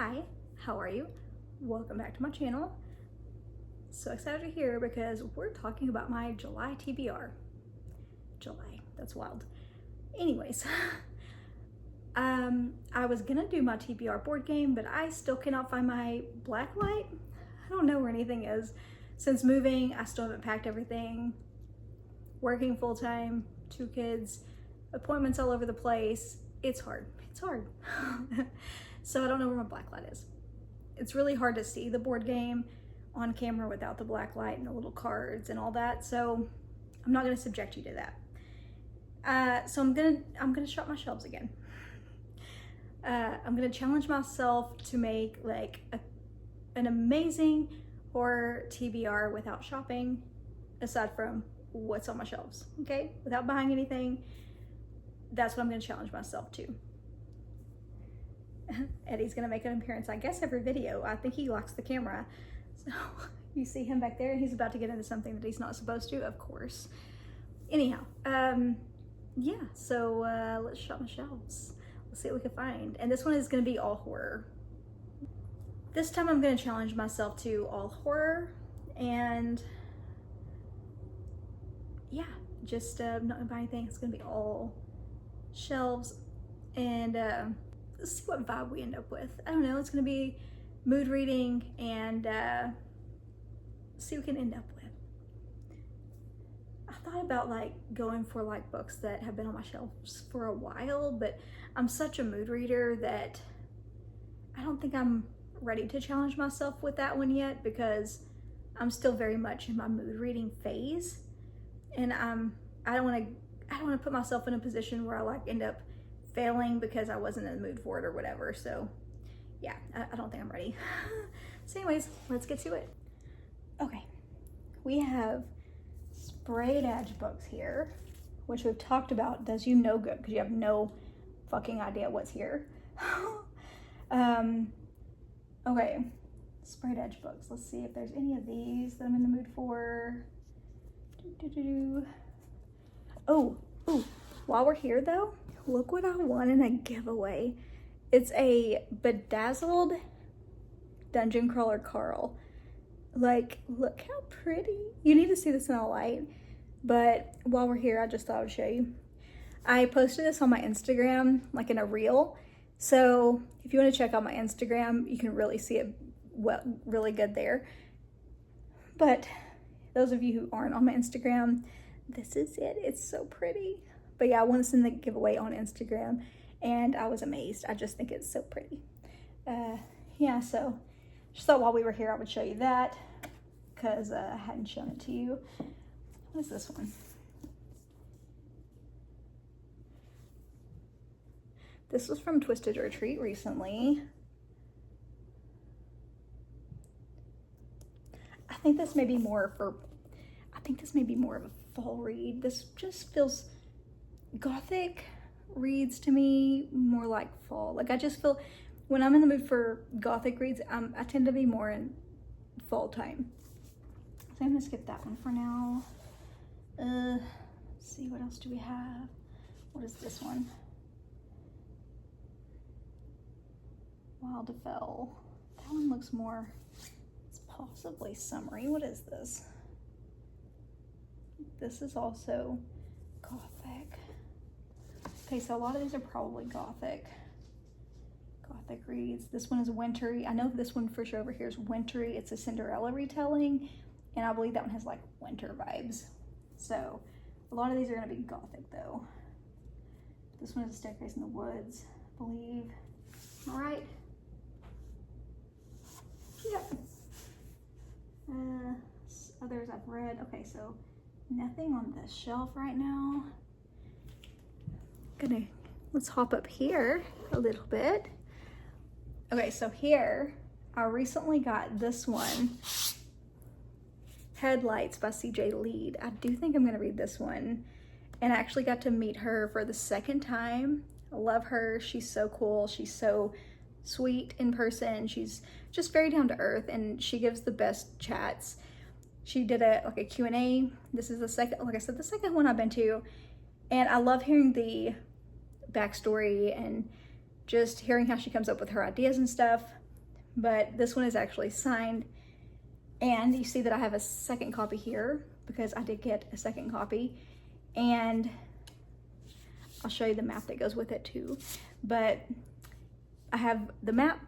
Hi, how are you? Welcome back to my channel. So excited you're here because we're talking about my July TBR. July, that's wild. Anyways, I was gonna do my TBR board game, but I still cannot find my black light. I don't know where anything is. Since moving, I still haven't packed everything. Working full time, 2 kids, appointments all over the place. It's hard. So I don't know where my black light is. It's really hard to see the board game on camera without the black light and the little cards and all that. So I'm not gonna subject you to that. So I'm gonna shop my shelves again. I'm gonna challenge myself to make like an amazing horror TBR without shopping, aside from what's on my shelves, okay? Without buying anything. That's what I'm gonna challenge myself to. Eddie's gonna make an appearance, I guess, every video. I think he locks the camera. So you see him back there and he's about to get into something that he's not supposed to, of course. Anyhow, yeah, so let's shop my shelves. Let's see what we can find. And this one is gonna be all horror. This time I'm gonna challenge myself to all horror, and yeah, just I'm not gonna buy anything. It's gonna be all shelves, and let's see what vibe we end up with. I don't know, it's gonna be mood reading, and see what we can end up with. I thought about like going for like books that have been on my shelves for a while, but I'm such a mood reader that I don't think I'm ready to challenge myself with that one yet, because I'm still very much in my mood reading phase, and I don't want to put myself in a position where I like end up failing because I wasn't in the mood for it or whatever. So yeah, I don't think I'm ready. So anyways, let's get to it. Okay, we have sprayed edge books here, which we've talked about does you no good because you have no fucking idea what's here. Okay, sprayed edge books. Let's see if there's any of these that I'm in the mood for. Oh, while we're here though, look what I won in a giveaway. It's a bedazzled Dungeon Crawler Carl. Like, look how pretty. You need to see this in a light, but while we're here, I just thought I would show you. I posted this on my Instagram, like in a reel. So if you want to check out my Instagram, you can really see it really good there. But those of you who aren't on my Instagram, this is it. It's so pretty. But yeah, I won this in the giveaway on Instagram, and I was amazed. I just think it's so pretty. Yeah, so just thought while we were here I would show you that, because I hadn't shown it to you. What is this one? This was from Twisted Retreat recently. I think this may be more of a fall read. This just feels gothic. Reads to me more like fall. Like, I just feel when I'm in the mood for gothic reads, I tend to be more in fall time. So I'm gonna skip that one for now. Let's see, what else do we have? What is this one? Wild Fell. That one looks more, it's possibly summery. What is this? This is also gothic. Okay, so a lot of these are probably gothic reads. This one is wintry. I know this one for sure over here is wintry. It's a Cinderella retelling, and I believe that one has like winter vibes. So a lot of these are gonna be gothic though. This one is A Staircase in the Woods, I believe. All right. Yep. Others I've read. Okay, so nothing on this shelf right now. Let's hop up here a little bit. Okay, so here I recently got this one, Headlights by CJ Leede. I do think I'm gonna read this one, and I actually got to meet her for the second time. I love her. She's so cool. She's so sweet in person. She's just very down to earth, and she gives the best chats. She did a Q&A. This is the second, like I said, the second one I've been to, and I love hearing the backstory and just hearing how she comes up with her ideas and stuff. but this one is actually signed. And you see that I have a second copy here because I did get a second copy. And I'll show you the map that goes with it too. But I have the map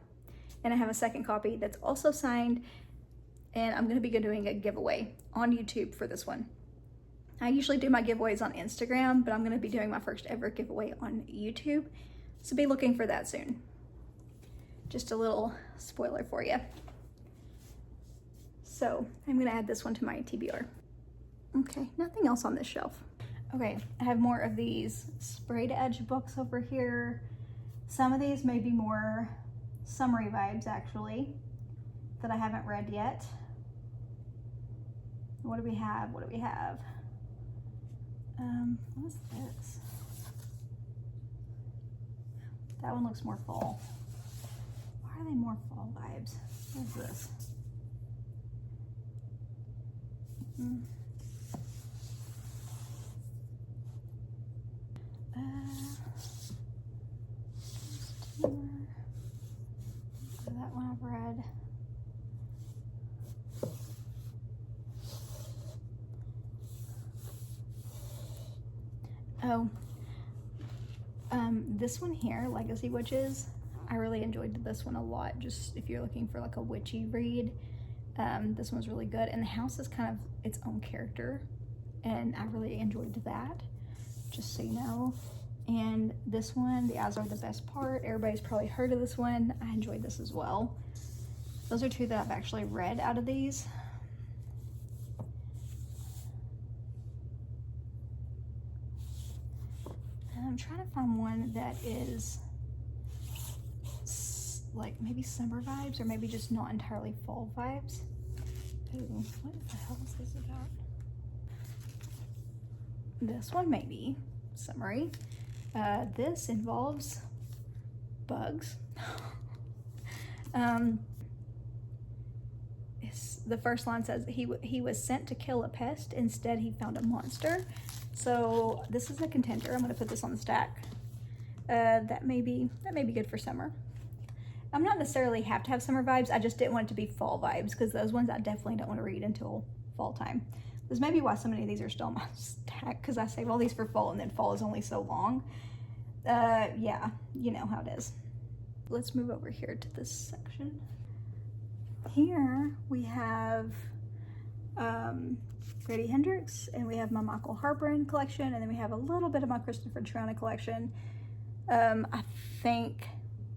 and I have a second copy that's also signed. And I'm gonna be doing a giveaway on YouTube for this one. I usually do my giveaways on Instagram, but I'm gonna be doing my first ever giveaway on YouTube. So be looking for that soon. Just a little spoiler for you. So I'm gonna add this one to my TBR. Okay, nothing else on this shelf. Okay, I have more of these sprayed edge books over here. Some of these may be more summery vibes actually, that I haven't read yet. What do we have? What do we have? What's this? That one looks more fall. Why are they more fall vibes? What's this? That one I've read. Oh, this one here, Legacy Witches, I really enjoyed this one a lot. Just if you're looking for like a witchy read, this one's really good. And the house is kind of its own character, and I really enjoyed that, just so you know. And this one, The Eyes Are the Best Part, everybody's probably heard of this one. I enjoyed this as well. Those are two that I've actually read out of these. I'm trying to find one that is like maybe summer vibes or maybe just not entirely fall vibes. Ooh, what the hell is this about? This one may be summery. This involves bugs. The first line says he was sent to kill a pest. Instead, he found a monster. So this is a contender. I'm gonna put this on the stack. That may be good for summer. I'm not necessarily have to have summer vibes. I just didn't want it to be fall vibes because those ones I definitely don't want to read until fall time. This may be why so many of these are still on my stack, because I save all these for fall and then fall is only so long. Yeah, you know how it is. Let's move over here to this section. Here we have Grady Hendrix, and we have my Michael Harper collection, and then we have a little bit of my Christopher Triana collection. I think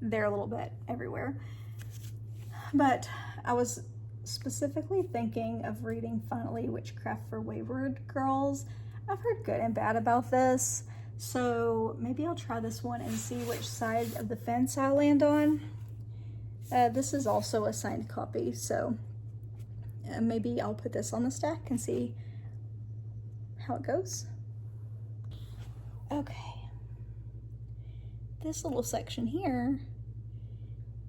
they're a little bit everywhere, but I was specifically thinking of reading finally Witchcraft for Wayward Girls. I've heard good and bad about this, so maybe I'll try this one and see which side of the fence I land on. This is also a signed copy, so maybe I'll put this on the stack and see how it goes. Okay. This little section here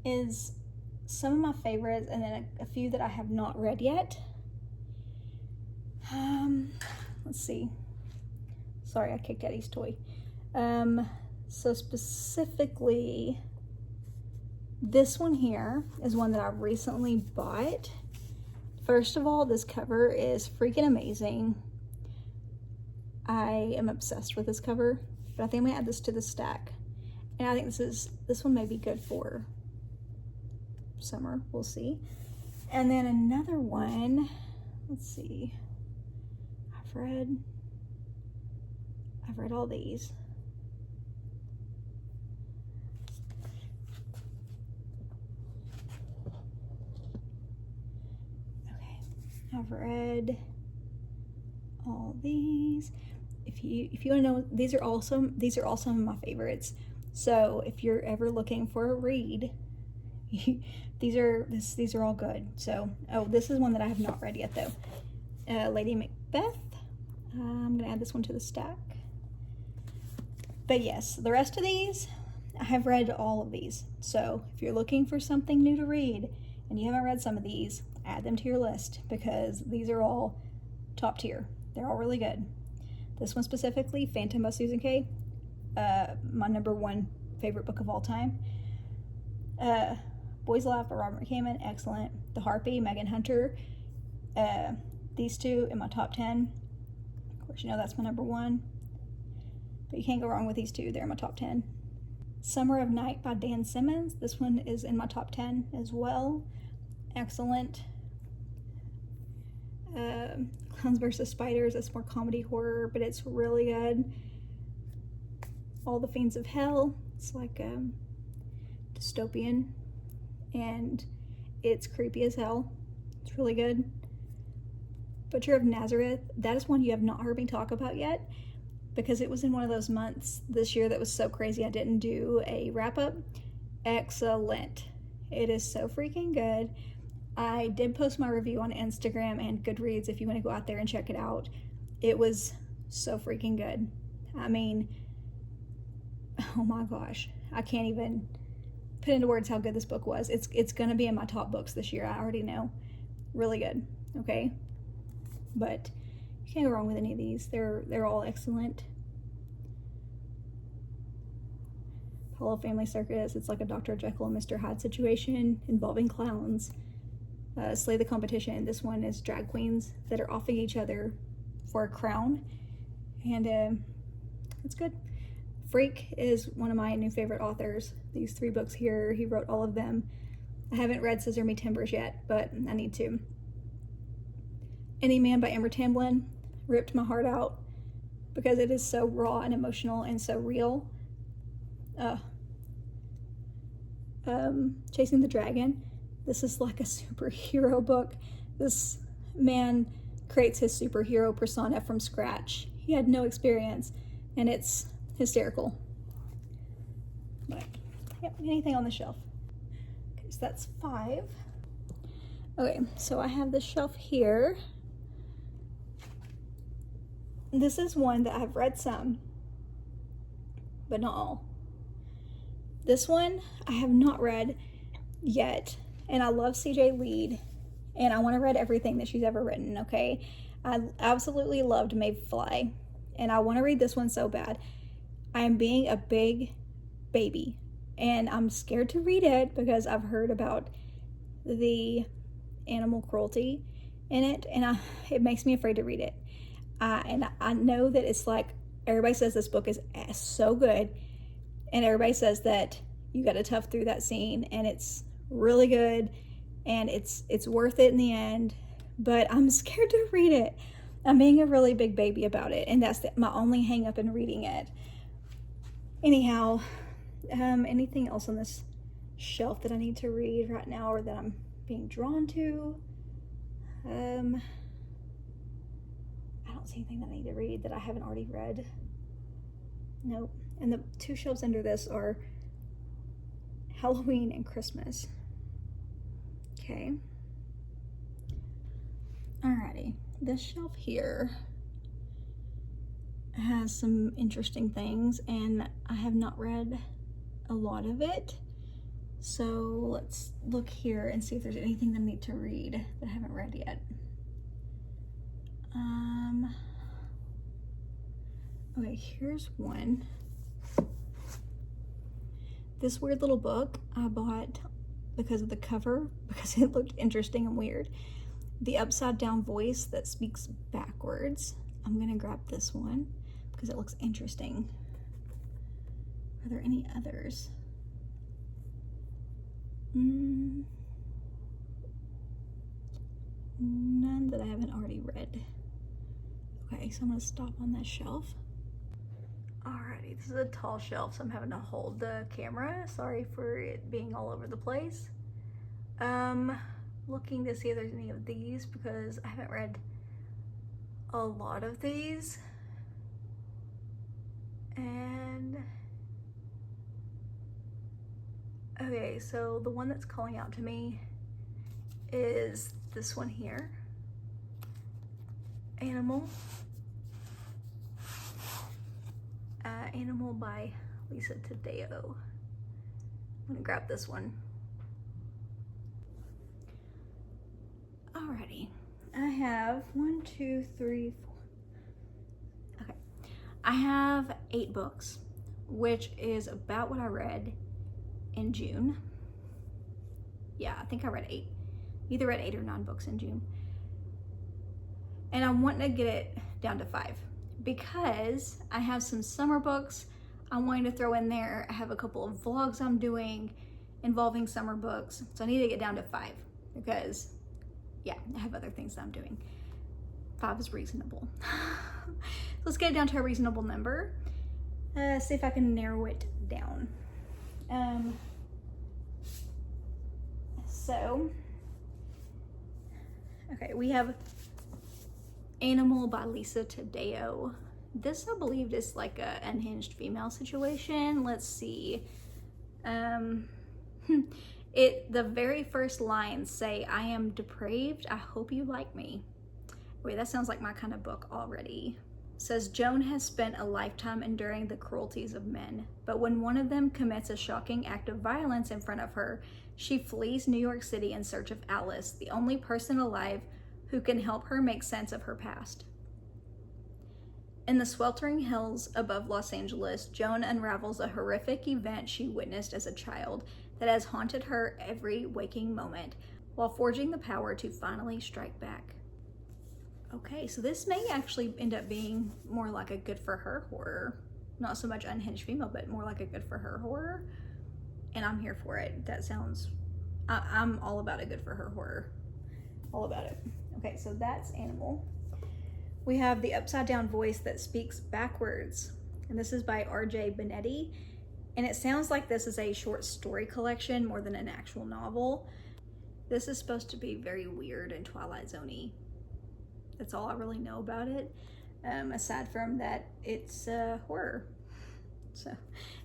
is some of my favorites and then a few that I have not read yet. Let's see. Sorry, I kicked Eddie's toy. So specifically, this one here is one that I recently bought. First of all, this cover is freaking amazing. I am obsessed with this cover, but I think I'm gonna add this to the stack. And I think this one may be good for summer, we'll see. And then another one, let's see. I've read all these. Okay, I've read all these. If you want to know, these are all some of my favorites. So if you're ever looking for a read, these are all good. So, oh, this is one that I have not read yet though. Lady Macbeth. I'm gonna add this one to the stack. But yes, the rest of these, I have read all of these. So if you're looking for something new to read and you haven't read some of these, add them to your list because these are all top tier. They're all really good. This one specifically, Phantom by Susan Kay, my #1 favorite book of all time. Boys Laugh by Robert McCammon, excellent. The Harpy, Megan Hunter. These two in my top 10. Of course, you know that's my number 1. But you can't go wrong with these two. They're in my top 10. Summer of Night by Dan Simmons. This one is in my top 10 as well. Excellent. Clowns vs. Spiders. It's more comedy horror, but it's really good. All the Fiends of Hell. It's like dystopian, and it's creepy as hell. It's really good. Butcher of Nazareth. That is one you have not heard me talk about yet, because it was in one of those months this year that was so crazy I didn't do a wrap-up. Excellent. It is so freaking good. I did post my review on Instagram and Goodreads if you want to go out there and check it out. It was so freaking good. I mean, oh my gosh. I can't even put into words how good this book was. It's going to be in my top books this year. I already know. Really good. Okay? But you can't go wrong with any of these. They're all excellent. Apollo Family Circus. It's like a Dr. Jekyll and Mr. Hyde situation involving clowns. Slay the Competition. This one is drag queens that are offing each other for a crown. And it's good. Freak is one of my new favorite authors. These 3 books here, he wrote all of them. I haven't read Scissor Me Timbers yet, but I need to. Any Man by Amber Tamblyn ripped my heart out because it is so raw and emotional and so real. Chasing the Dragon. This is like a superhero book. This man creates his superhero persona from scratch. He had no experience, and it's hysterical. But yeah, anything on the shelf. Okay, so that's 5. Okay, so I have this shelf here. This is one that I've read some, but not all. This one I have not read yet, and I love CJ Leede, and I want to read everything that she's ever written, okay? I absolutely loved Mayfly, and I want to read this one so bad. I am being a big baby, and I'm scared to read it because I've heard about the animal cruelty in it, and it makes me afraid to read it. And I know that it's like, everybody says this book is so good, and everybody says that you got to tough through that scene, and it's really good, and it's worth it in the end, but I'm scared to read it. I'm being a really big baby about it, and that's my only hang up in reading it. Anyhow, anything else on this shelf that I need to read right now or that I'm being drawn to? I don't see anything that I need to read that I haven't already read. Nope. And the 2 shelves under this are Halloween and Christmas. Okay. Alrighty. This shelf here has some interesting things, and I have not read a lot of it. So let's look here and see if there's anything that I need to read that I haven't read yet. Okay, here's one. This weird little book I bought because of the cover, because it looked interesting and weird. The Upside Down Voice That Speaks Backwards. I'm gonna grab this one because it looks interesting. Are there any others? None that I haven't already read. Okay, so I'm gonna stop on that shelf. Alrighty, this is a tall shelf, so I'm having to hold the camera. Sorry for it being all over the place. Looking to see if there's any of these because I haven't read a lot of these. And okay, so the one that's calling out to me is this one here, Animal. Animal by Lisa Taddeo. I'm gonna grab this one. Alrighty, I have 1, 2, 3, 4. Okay, I have 8 books, which is about what I read in June. Yeah, I think I read 8. Either read 8 or 9 books in June. And I'm wanting to get it down to 5 because I have some summer books I'm wanting to throw in there. I have a couple of vlogs I'm doing involving summer books. So I need to get down to 5 because, yeah, I have other things that I'm doing. 5 is reasonable. Let's get it down to a reasonable number. See if I can narrow it down. Okay, we have Animal by Lisa Taddeo. This, I believe, is like a unhinged female situation. Let's see. The very first lines say, "I am depraved. I hope you like me." Wait, that sounds like my kind of book already. It says, Joan has spent a lifetime enduring the cruelties of men, but when one of them commits a shocking act of violence in front of her, she flees New York City in search of Alice, the only person alive who can help her make sense of her past. In the sweltering hills above Los Angeles, Joan unravels a horrific event she witnessed as a child that has haunted her every waking moment, while forging the power to finally strike back. Okay, so this may actually end up being more like a good for her horror. Not so much unhinged female, but more like a good for her horror. And I'm here for it. That sounds, I'm all about a good for her horror. All about it. Okay, so that's Animal. We have The Upside Down Voice That Speaks Backwards. And this is by R.J. Benetti. And it sounds like this is a short story collection more than an actual novel. This is supposed to be very weird and Twilight Zone-y. That's all I really know about it. Aside from that, it's horror. So,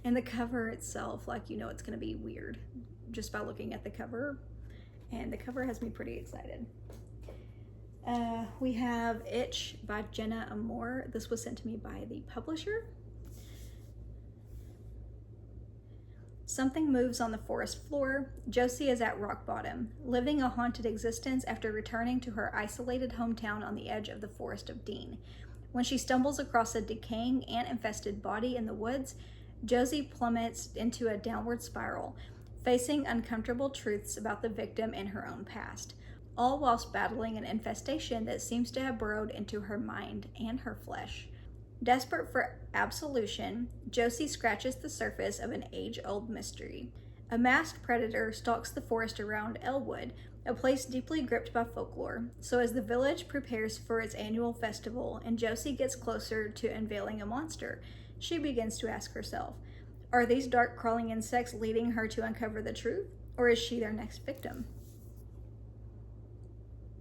and the cover itself, like, you know, it's gonna be weird just by looking at the cover. And the cover has me pretty excited. We have Itch by Jenna Amor. This was sent to me by the publisher. Something moves on the forest floor. Josie is at rock bottom, living a haunted existence after returning to her isolated hometown on the edge of the Forest of Dean. When she stumbles across a decaying, ant-infested body in the woods, Josie plummets into a downward spiral, facing uncomfortable truths about the victim and her own past, all whilst battling an infestation that seems to have burrowed into her mind and her flesh. Desperate for absolution, Josie scratches the surface of an age-old mystery. A masked predator stalks the forest around Elwood, a place deeply gripped by folklore. So as the village prepares for its annual festival and Josie gets closer to unveiling a monster, she begins to ask herself, are these dark crawling insects leading her to uncover the truth, or is she their next victim?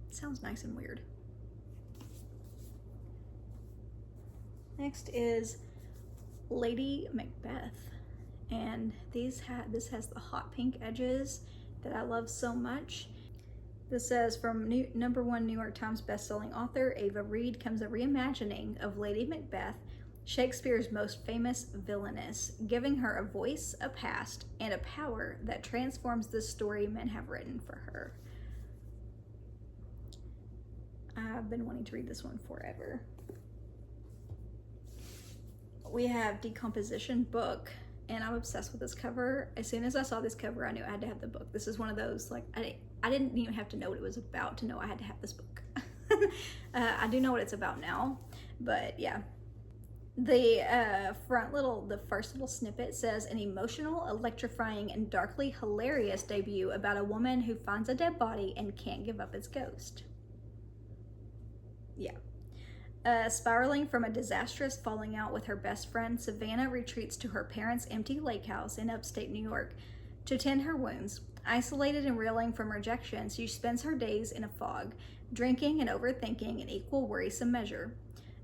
Sounds nice and weird. Next is Lady Macbeth, and this has the hot pink edges that I love so much. This says, from #1 New York Times bestselling author Ava Reid comes a reimagining of Lady Macbeth, Shakespeare's most famous villainess, giving her a voice, a past, and a power that transforms the story men have written for her. I've been wanting to read this one forever. We have Decomposition book, and I'm obsessed with this cover. As soon as I saw this cover, I knew I had to have the book. This is one of those, like, I didn't even have to know what it was about to know I had to have this book. I do know what it's about now, but yeah. The first little snippet says, an emotional, electrifying, and darkly hilarious debut about a woman who finds a dead body and can't give up its ghost. Yeah. Spiraling from a disastrous falling out with her best friend, Savannah retreats to her parents' empty lake house in upstate New York to tend her wounds. Isolated and reeling from rejection, she spends her days in a fog, drinking and overthinking in equal worrisome measure,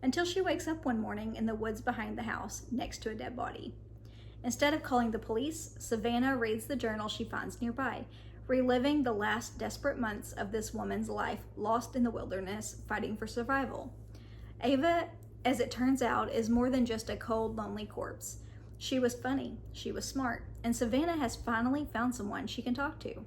until she wakes up one morning in the woods behind the house, next to a dead body. Instead of calling the police, Savannah reads the journal she finds nearby, reliving the last desperate months of this woman's life, lost in the wilderness, fighting for survival. Ava, as it turns out, is more than just a cold, lonely corpse. She was funny, she was smart, and Savannah has finally found someone she can talk to.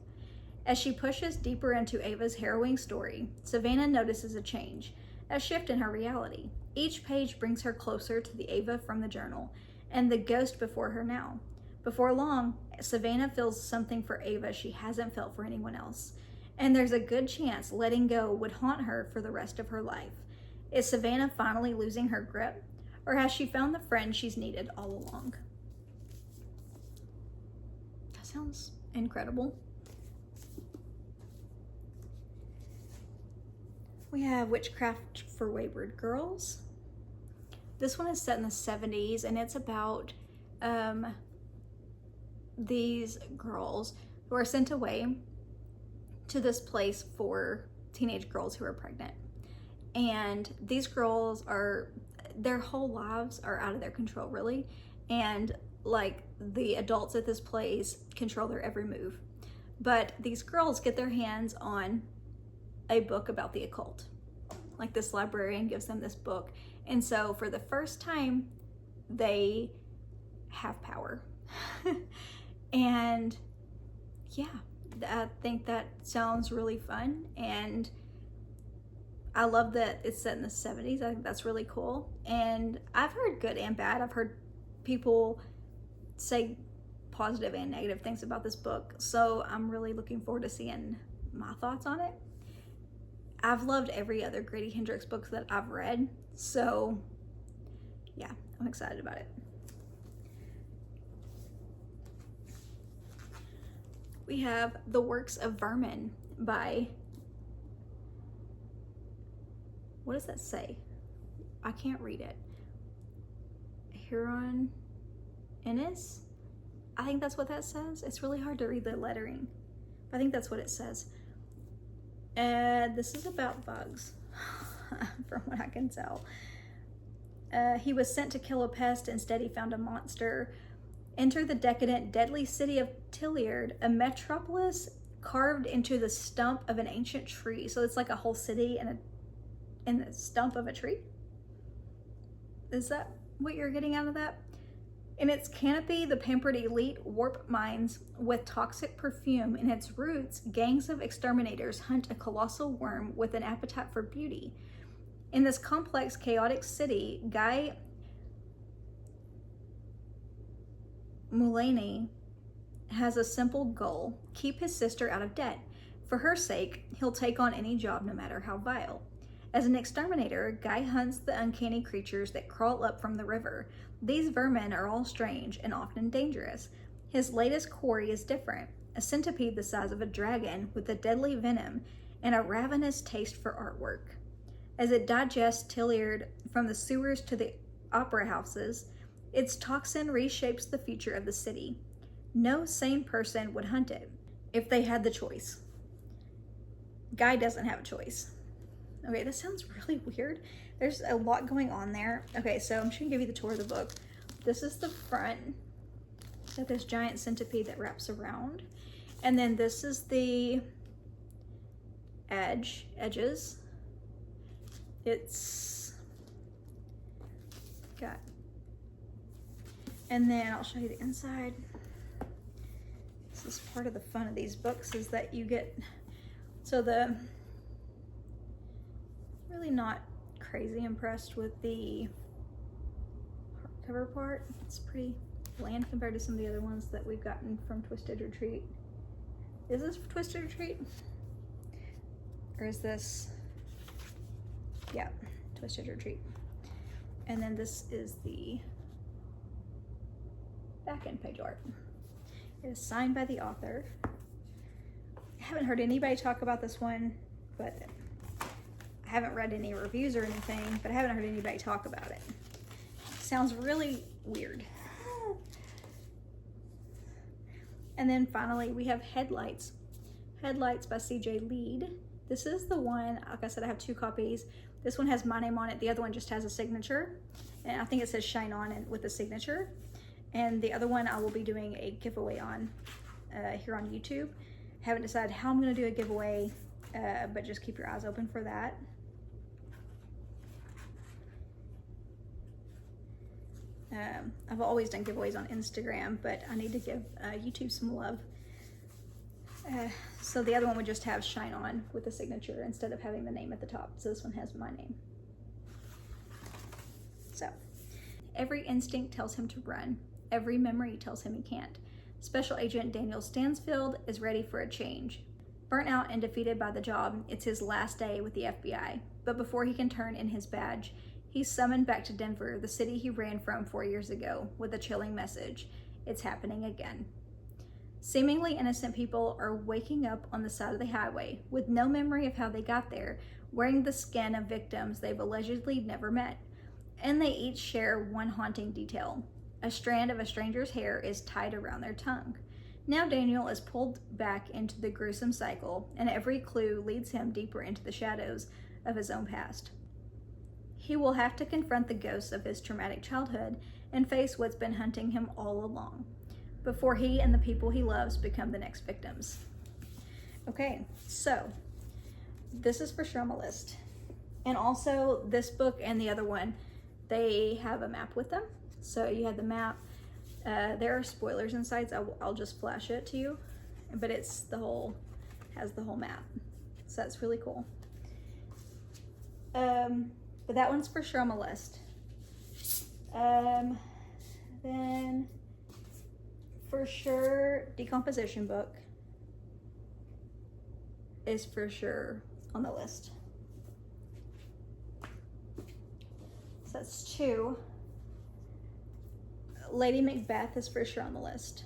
As she pushes deeper into Ava's harrowing story, Savannah notices a change, a shift in her reality. Each page brings her closer to the Ava from the journal, and the ghost before her now. Before long, Savannah feels something for Ava she hasn't felt for anyone else. And there's a good chance letting go would haunt her for the rest of her life. Is Savannah finally losing her grip? Or has she found the friend she's needed all along? That sounds incredible. We have Witchcraft for Wayward Girls. This one is set in the 70s, and it's about these girls who are sent away to this place for teenage girls who are pregnant. And these girls their whole lives are out of their control, really. And like the adults at this place control their every move. But these girls get their hands on a book about the occult. Like this librarian gives them this book. And so for the first time, they have power. And yeah, I think that sounds really fun. And I love that it's set in the 70s. I think that's really cool. And I've heard good and bad. I've heard people say positive and negative things about this book. So I'm really looking forward to seeing my thoughts on it. I've loved every other Grady Hendrix book that I've read. So yeah, I'm excited about it. We have The Works of Vermin by, what does that say? I can't read it. Hiron Ennes? I think that's what that says. It's really hard to read the lettering. I think that's what it says. This is about bugs, from what I can tell. He was sent to kill a pest. Instead, he found a monster. Enter the decadent, deadly city of Tilliard, a metropolis carved into the stump of an ancient tree. So it's like a whole city in the stump of a tree. Is that what you're getting out of that? In its canopy, the pampered elite warp minds with toxic perfume. In its roots, gangs of exterminators hunt a colossal worm with an appetite for beauty. In this complex, chaotic city, Guy Mulaney has a simple goal: keep his sister out of debt. For her sake, he'll take on any job, no matter how vile. As an exterminator, Guy hunts the uncanny creatures that crawl up from the river. These vermin are all strange and often dangerous. His latest quarry is different: a centipede the size of a dragon with a deadly venom and a ravenous taste for artwork. As it digests Tilliard from the sewers to the opera houses, its toxin reshapes the future of the city. No sane person would hunt it if they had the choice. Guy doesn't have a choice. Okay, this sounds really weird. There's a lot going on there. Okay, so I'm just gonna give you the tour of the book. This is the front. It's got this giant centipede that wraps around. And then this is the edges. It's got, and then I'll show you the inside. This is part of the fun of these books, is that you get, so really not crazy impressed with the hardcover part. It's pretty bland compared to some of the other ones that we've gotten from Twisted Retreat. Is this Twisted Retreat? Or is this, yeah, Twisted Retreat. And then this is the back end page art. It is signed by the author. I haven't heard anybody talk about this one, but I haven't read any reviews or anything, but I haven't heard anybody talk about it. Sounds really weird. And then finally we have Headlights. Headlights by CJ Leede. This is the one, like I said, I have 2 copies. This one has my name on it. The other one just has a signature. And I think it says Shine On and with a signature. And the other one I will be doing a giveaway on here on YouTube. Haven't decided how I'm gonna do a giveaway, but just keep your eyes open for that. I've always done giveaways on Instagram, but I need to give YouTube some love. So the other one would just have Shine On with a signature instead of having the name at the top. So this one has my name. So, every instinct tells him to run. Every memory tells him he can't. Special Agent Daniel Stansfield is ready for a change. Burnt out and defeated by the job, it's his last day with the FBI. But before he can turn in his badge, he's summoned back to Denver, the city he ran from 4 years ago, with a chilling message. It's happening again. Seemingly innocent people are waking up on the side of the highway with no memory of how they got there, wearing the skin of victims they've allegedly never met. And they each share one haunting detail. A strand of a stranger's hair is tied around their tongue. Now Daniel is pulled back into the gruesome cycle, and every clue leads him deeper into the shadows of his own past. He will have to confront the ghosts of his traumatic childhood and face what's been hunting him all along, before he and the people he loves become the next victims. Okay, so this is for sure on my list. And also this book and the other one, they have a map with them. So you have the map. There are spoilers inside, so I'll just flash it to you. But it's has the whole map. So that's really cool. But that one's for sure on my list. Then for sure, Decomposition book is for sure on the list. So that's 2. Lady Macbeth is for sure on the list.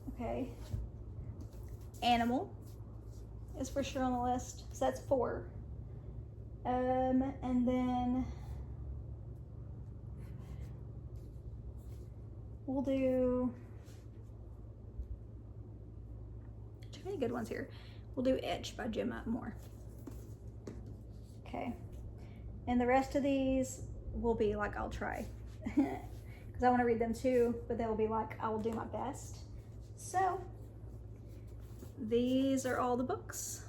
Okay. Animal is for sure on the list. So that's 4. And then we'll do too many good ones here. We'll do Itch by Gemma Amor. Okay. And the rest of these will be like I'll try. Because I want to read them too, but they will be like I will do my best. So these are all the books.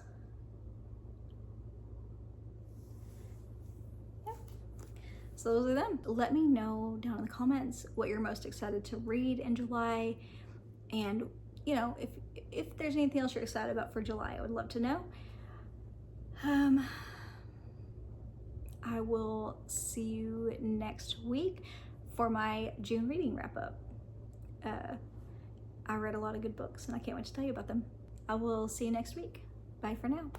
Yeah. So those are them. Let me know down in the comments what you're most excited to read in July. And, you know, if there's anything else you're excited about for July, I would love to know. I will see you next week for my June reading wrap up. I read a lot of good books and I can't wait to tell you about them. I will see you next week. Bye for now.